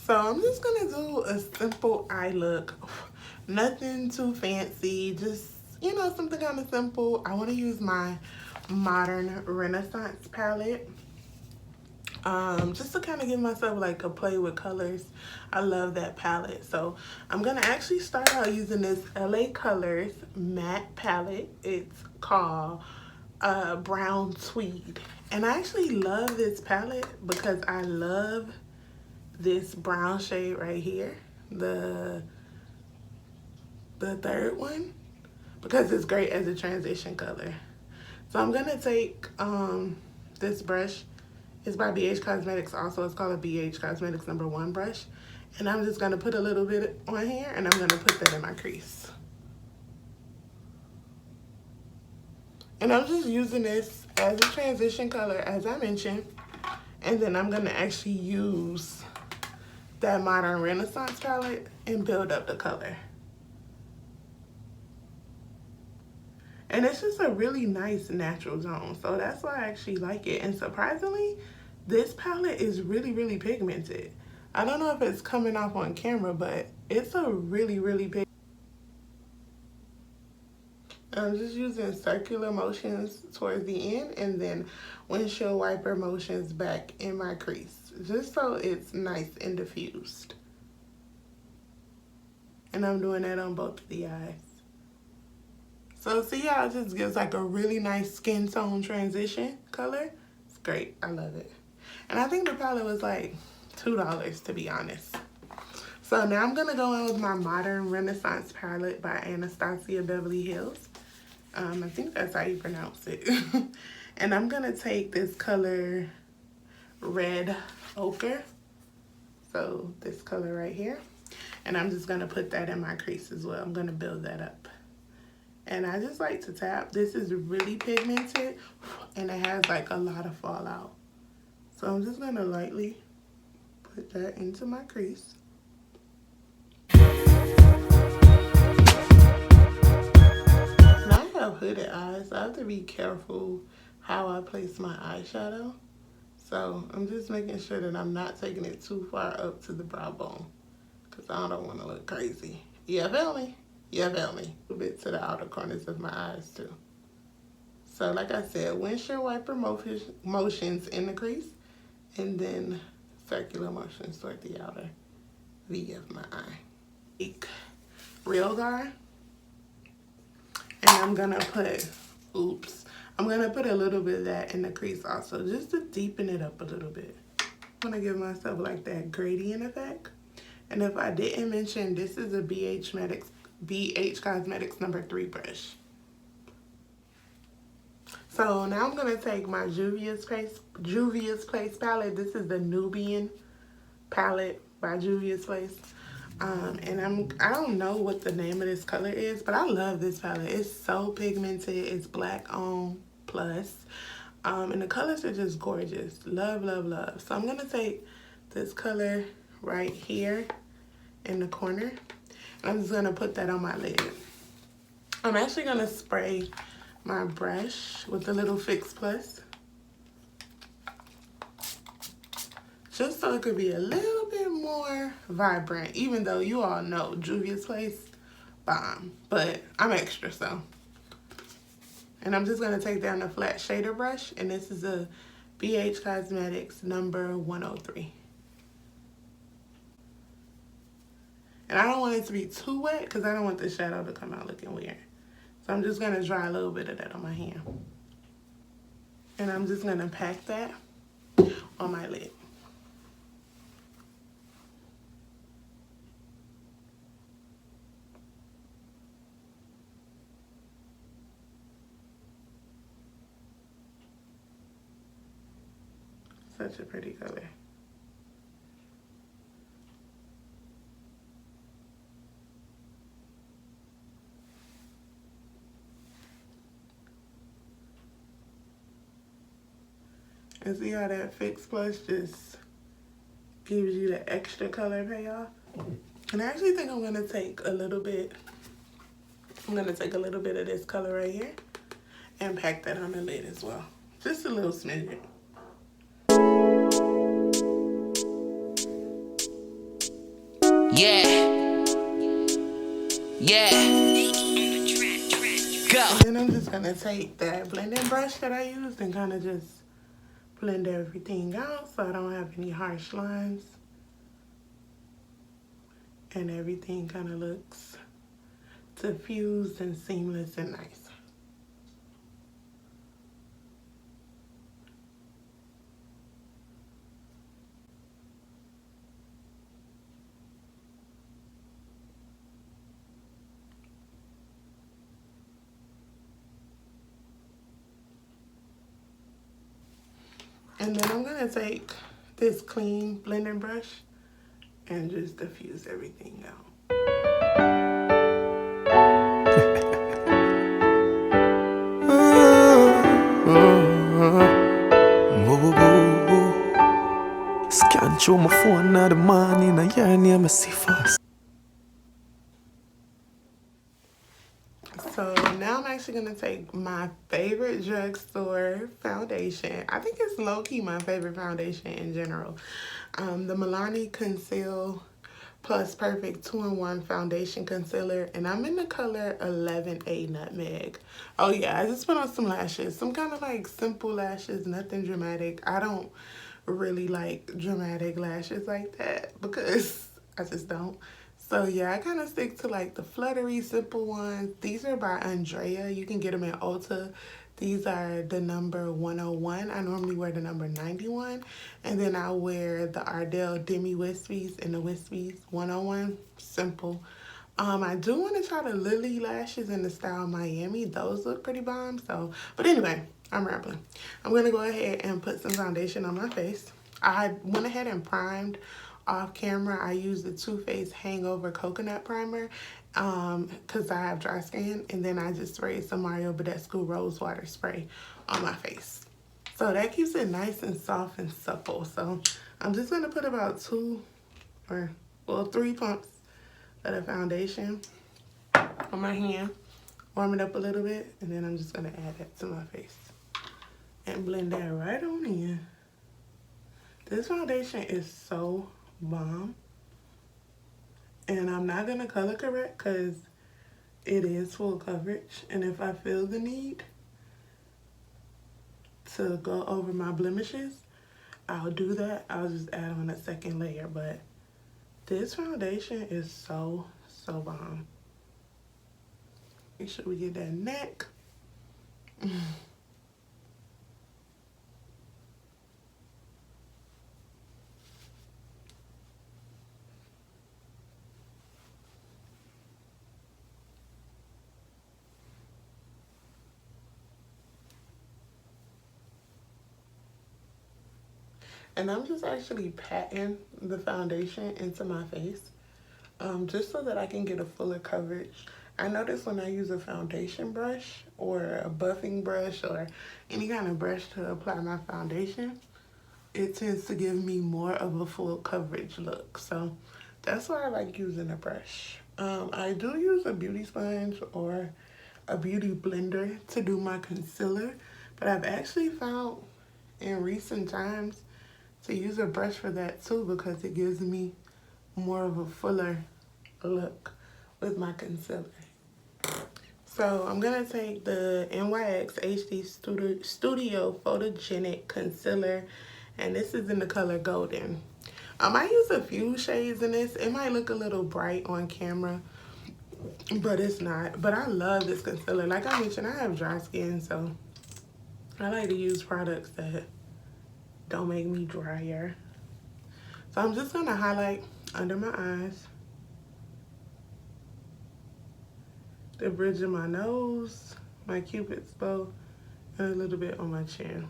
So I'm just gonna do a simple eye look. Nothing too fancy, just, you know, something kind of simple. I want to use my Modern Renaissance palette. Just to kind of give myself like a play with colors. I love that palette. So I'm gonna actually start out using this LA Colors matte palette. It's called Brown Tweed. And I actually love this palette because I love this brown shade right here. The third one, because it's great as a transition color. So I'm gonna take this brush. It's by BH Cosmetics also. It's called a BH Cosmetics #1 brush. And I'm just gonna put a little bit on here and I'm gonna put that in my crease. And I'm just using this as a transition color, as I mentioned. And then I'm gonna actually use that Modern Renaissance palette and build up the color. And it's just a really nice natural zone. So that's why I actually like it. And surprisingly, this palette is really, really pigmented. I don't know if it's coming off on camera, but it's a really, really big. I'm just using circular motions towards the end and then windshield wiper motions back in my crease, just so it's nice and diffused. And I'm doing that on both of the eyes. So see how it just gives like a really nice skin tone transition color? It's great, I love it. And I think the palette was like $2 to be honest. So now I'm gonna go in with my Modern Renaissance palette by Anastasia Beverly Hills. I think that's how you pronounce it. And I'm gonna take this color Red Ochre. So this color right here. And I'm just gonna put that in my crease as well. I'm gonna build that up. And I just like to tap. This is really pigmented and it has like a lot of fallout. So I'm just gonna lightly put that into my crease. Now I have hooded eyes, so I have to be careful how I place my eyeshadow. So I'm just making sure that I'm not taking it too far up to the brow bone because I don't want to look crazy. Yeah, feel me? Yeah, feel me. A little bit to the outer corners of my eyes too. So like I said, windshield wiper motions in the crease and then circular motions toward the outer V of my eye. Real Guard. And I'm gonna put, I'm gonna put a little bit of that in the crease also, just to deepen it up a little bit. I'm gonna give myself like that gradient effect. And if I didn't mention, this is a BH Cosmetics #3 brush. So now I'm gonna take my Juvia's Place palette. This is the Nubian palette by Juvia's Place. And I don't know what the name of this color is, but I love this palette. It's so pigmented. It's black on plus. And the colors are just gorgeous. Love, love, love. So I'm gonna take this color right here in the corner. I'm just gonna put that on my lid. I'm actually gonna spray my brush with a little Fix Plus, just so it could be a little bit more vibrant, even though you all know Juvia's Place, bomb, but I'm extra, so. And I'm just gonna take down a flat shader brush, and this is a BH Cosmetics #103. And I don't want it to be too wet because I don't want the shadow to come out looking weird. So I'm just gonna dry a little bit of that on my hand. And I'm just gonna pack that on my lid. Such a pretty color. And see how that Fix Plus just gives you the extra color payoff? And I actually think I'm gonna take a little bit, of this color right here and pack that on the lid as well. Just a little smidgen. Yeah. Yeah. Go. And then I'm just gonna take that blending brush that I used and kind of just blend everything out so I don't have any harsh lines. And everything kind of looks diffused and seamless and nice. And then I'm gonna take this clean blending brush and just diffuse everything out. Scan through my phone now the morning and your name I see fast. So now I'm actually gonna take my favorite drugstore foundation. I think it's low-key my favorite foundation in general. The Milani Conceal Plus Perfect 2-in-1 Foundation Concealer. And I'm in the color 11A Nutmeg. Oh yeah, I just put on some lashes. Some kind of like simple lashes, nothing dramatic. I don't really like dramatic lashes like that because I just don't. So yeah, I kind of stick to like the fluttery, simple ones. These are by Andrea. You can get them at Ulta. These are the number 101. I normally wear the number 91. And then I wear the Ardell Demi Wispies and the Wispies 101. Simple. I do want to try the Lily lashes in the style Miami. Those look pretty bomb. So, but anyway, I'm rambling. I'm going to go ahead and put some foundation on my face. I went ahead and primed off camera. I used the Too Faced Hangover Coconut Primer because I have dry skin. And then I just sprayed some Mario Badescu Rose Water Spray on my face. So that keeps it nice and soft and supple. So I'm just going to put about 2 or, well, 3 pumps of the foundation on my hand, warm it up a little bit, and then I'm just gonna add that to my face and blend that right on in. This foundation is so bomb, and I'm not gonna color correct because it is full coverage, and if I feel the need to go over my blemishes, I'll do that. I'll just add on a second layer, but this foundation is so bomb. Make sure we get that neck. And I'm just actually patting the foundation into my face just so that I can get a fuller coverage. I notice when I use a foundation brush or a buffing brush or any kind of brush to apply my foundation, it tends to give me more of a full coverage look. So that's why I like using a brush. I do use a beauty sponge or a beauty blender to do my concealer, but I've actually found in recent times to use a brush for that too because it gives me more of a fuller look with my concealer. So I'm gonna take the NYX HD Studio Photogenic Concealer, and this is in the color Golden. I use a few shades in this. It might look a little bright on camera, but it's not. But I love this concealer. Like I mentioned, I have dry skin, so I like to use products that don't make me drier. So I'm just gonna highlight under my eyes, the bridge of my nose, my cupid's bow, and a little bit on my chin.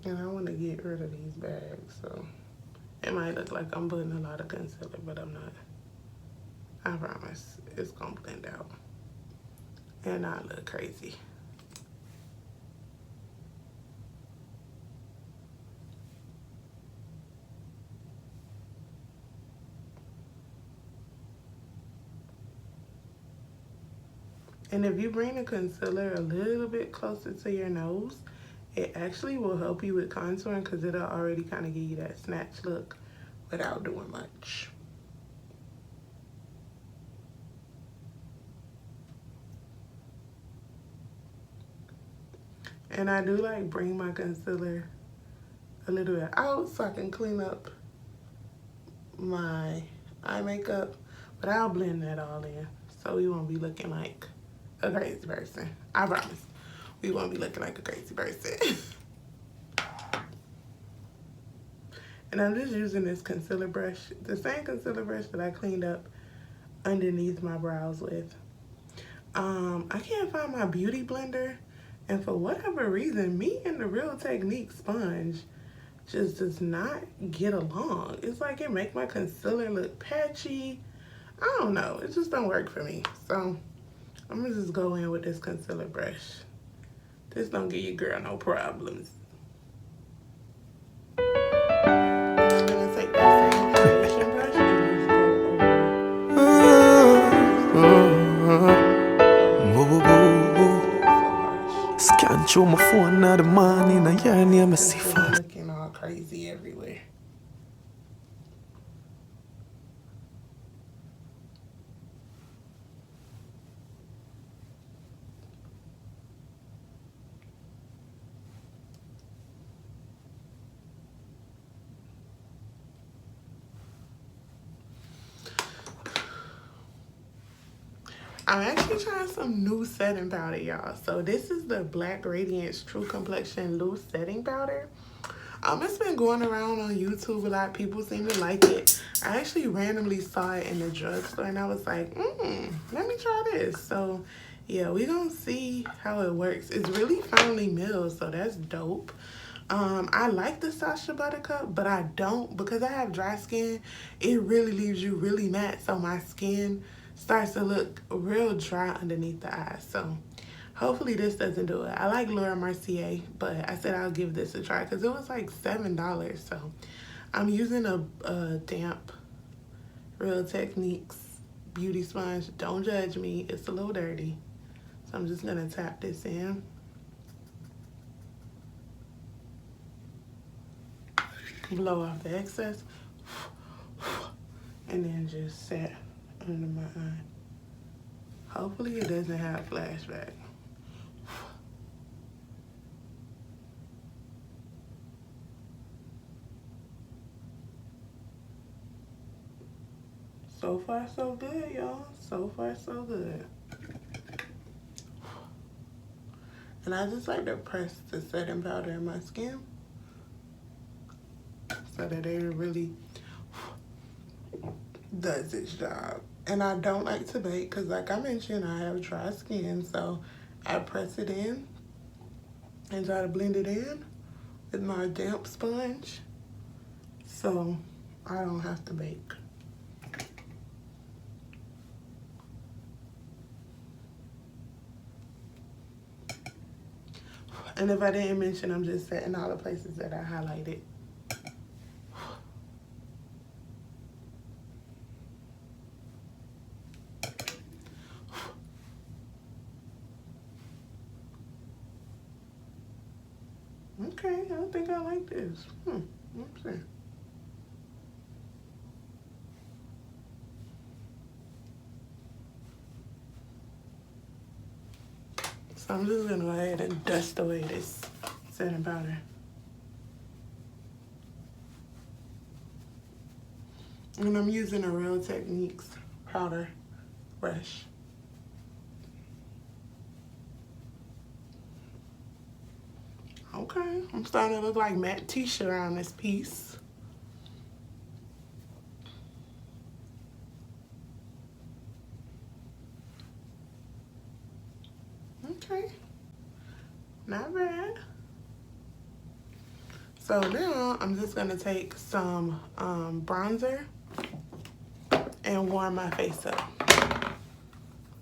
And I want to get rid of these bags, so it might look like I'm putting a lot of concealer, but I'm not. I promise it's gonna blend out and not look crazy. And if you bring the concealer a little bit closer to your nose, it actually will help you with contouring because it'll already kind of give you that snatch look without doing much. And I do like bring my concealer a little bit out so I can clean up my eye makeup, but I'll blend that all in so we won't be looking like a crazy person. I promise. We won't be looking like a crazy person. And I'm just using this concealer brush, the same concealer brush that I cleaned up underneath my brows with. I can't find my beauty blender, and for whatever reason, me and the Real Technique sponge just does not get along. It's like it make my concealer look patchy. I don't know, it just don't work for me. So I'm gonna just go in with this concealer brush. This don't give your girl no problems. And I'm gonna take that same foundation brush and just go over. Scan through my phone now the morning and your name I see fast. Looking all crazy everywhere. I'm actually trying some new setting powder, y'all. So this is the Black Radiance True Complexion Loose Setting Powder. It's been going around on YouTube a lot. People seem to like it. I actually randomly saw it in the drugstore and I was like, let me try this. So yeah, we gonna see how it works. It's really finely milled, so that's dope. I like the Sacha Buttercup, but I don't, because I have dry skin, it really leaves you really matte, so my skin starts to look real dry underneath the eyes. So hopefully this doesn't do it. I like Laura Mercier, but I said I'll give this a try because it was like $7. So I'm using a damp Real Techniques beauty sponge. Don't judge me, it's a little dirty. So I'm just gonna tap this in. Blow off the excess, and then just set under my eye. Hopefully it doesn't have flashback. So far so good, y'all. So far so good. And I just like to press the setting powder in my skin so that it really does its job. And I don't like to bake because, like I mentioned, I have dry skin, so I press it in and try to blend it in with my damp sponge so I don't have to bake. And if I didn't mention, I'm just setting all the places that I highlighted. Okay, I don't think I like this. Let's see. So I'm just gonna go ahead and dust away this setting powder. And I'm using a Real Techniques powder brush. Okay, I'm starting to look like Matt Tisha around this piece. Okay, not bad. So now I'm just gonna take some bronzer and warm my face up.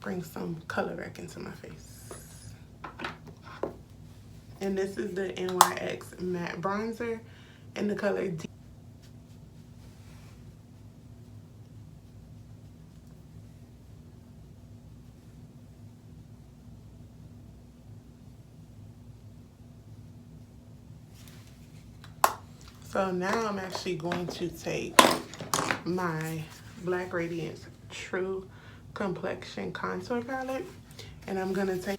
Bring some color back into my face. And this is the NYX Matte Bronzer in the color D. So now I'm actually going to take my Black Radiance True Complexion Contour Palette, and I'm actually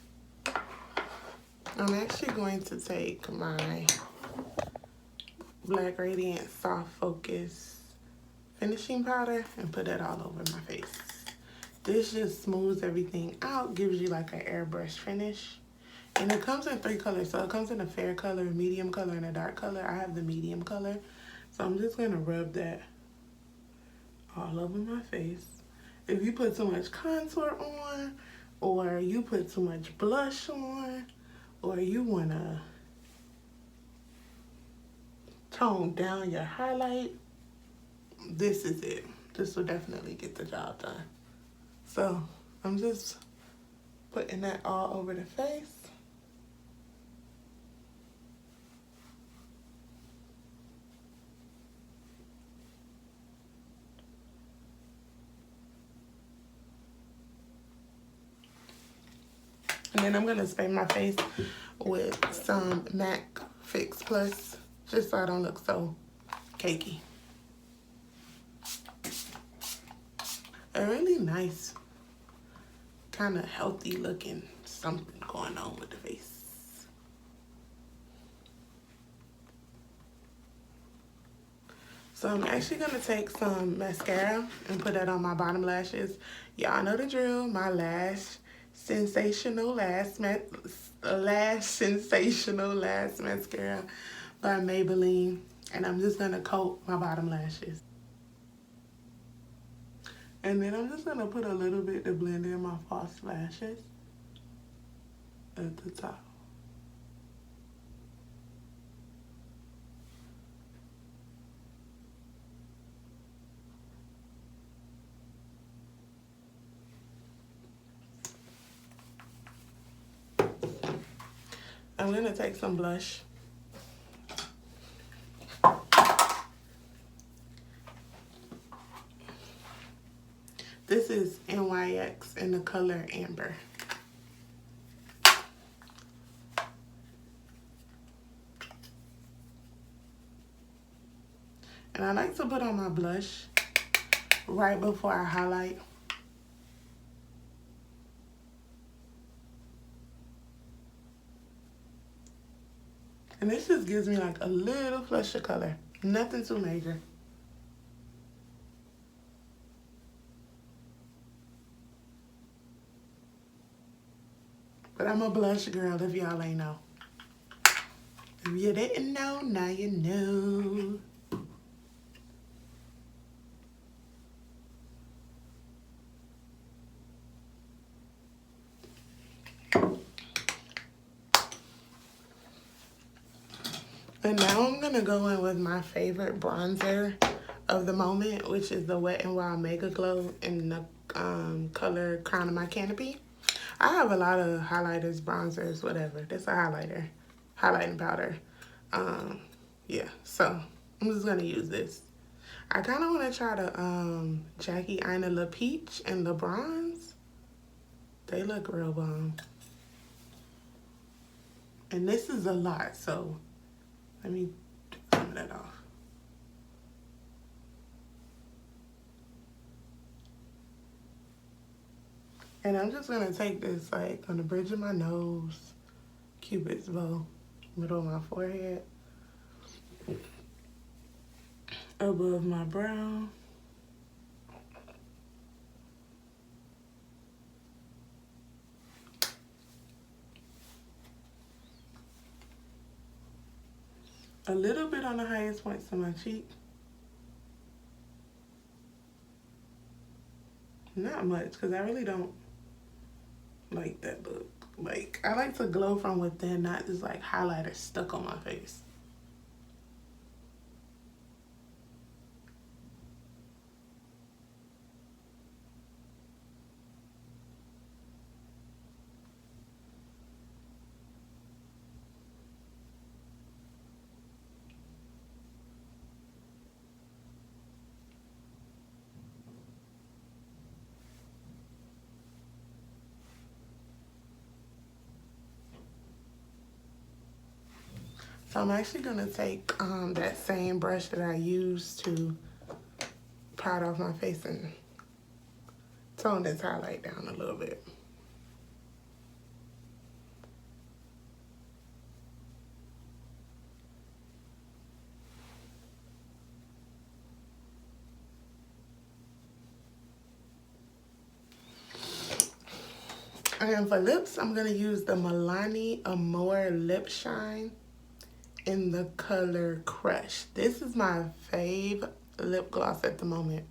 going to take my Black Radiance Soft Focus Finishing Powder and put that all over my face. This just smooths everything out, gives you like an airbrush finish. And it comes in 3 colors. So it comes in a fair color, a medium color, and a dark color. I have the medium color. So I'm just going to rub that all over my face. If you put too much contour on, or you put too much blush on, or you want to tone down your highlight, this is it. This will definitely get the job done. So I'm just putting that all over the face. And then I'm going to spray my face with some MAC Fix Plus, just so I don't look so cakey. A really nice, kind of healthy looking something going on with the face. So I'm actually going to take some mascara and put that on my bottom lashes. Y'all know the drill, my Sensational Sensational Lash Mascara by Maybelline. And I'm just going to coat my bottom lashes. And then I'm just going to put a little bit to blend in my false lashes at the top. I'm going to take some blush. This is NYX in the color Amber. And I like to put on my blush right before I highlight. And this just gives me like a little flush of color. Nothing too major. But I'm a blush girl if y'all ain't know. If you didn't know, now you know. And now I'm going to go in with my favorite bronzer of the moment, which is the Wet n Wild Mega Glow in the color Crown of My Canopy. I have a lot of highlighters, bronzers, whatever. That's a highlighter, highlighting powder. Yeah, so I'm just going to use this. I kind of want to try the Jackie Aina La Peach and the bronze. They look real bomb. And this is a lot, so let me take some of that off. And I'm just gonna take this like on the bridge of my nose, Cupid's bow, middle of my forehead, above my brow, a little bit on the highest points of my cheek. Not much, because I really don't like that look. Like, I like to glow from within, not just like highlighter stuck on my face. So I'm actually gonna take that same brush that I used to powder off my face and tone this highlight down a little bit. And for lips, I'm gonna use the Milani AMORE Lip Shine in the color Crush. This is my fave lip gloss at the moment.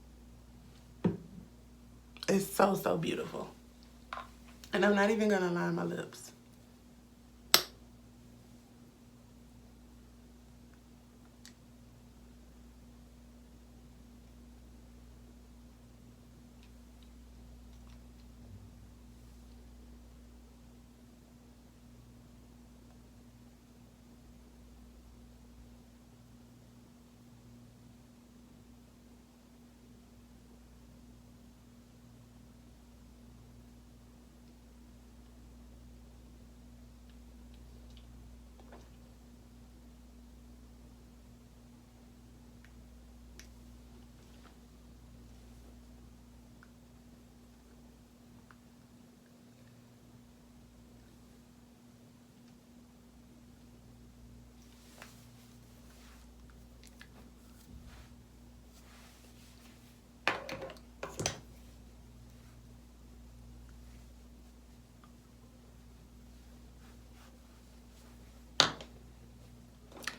It's so, so beautiful. And I'm not even gonna line my lips.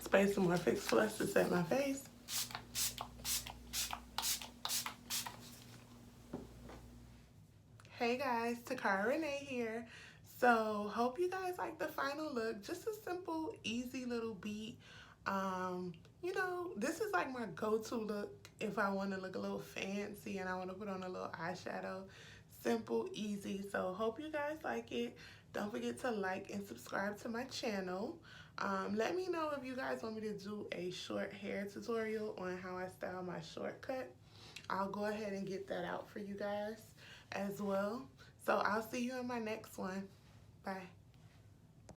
Spray some more Fix Plus to set my face. Hey guys, Takara Renee here. So hope you guys like the final look. Just a simple, easy little beat. You know, this is like my go-to look if I want to look a little fancy and I want to put on a little eyeshadow. Simple, easy. So hope you guys like it. Don't forget to like and subscribe to my channel. Let me know if you guys want me to do a short hair tutorial on how I style my shortcut. I'll go ahead and get that out for you guys as well. So I'll see you in my next one. Bye.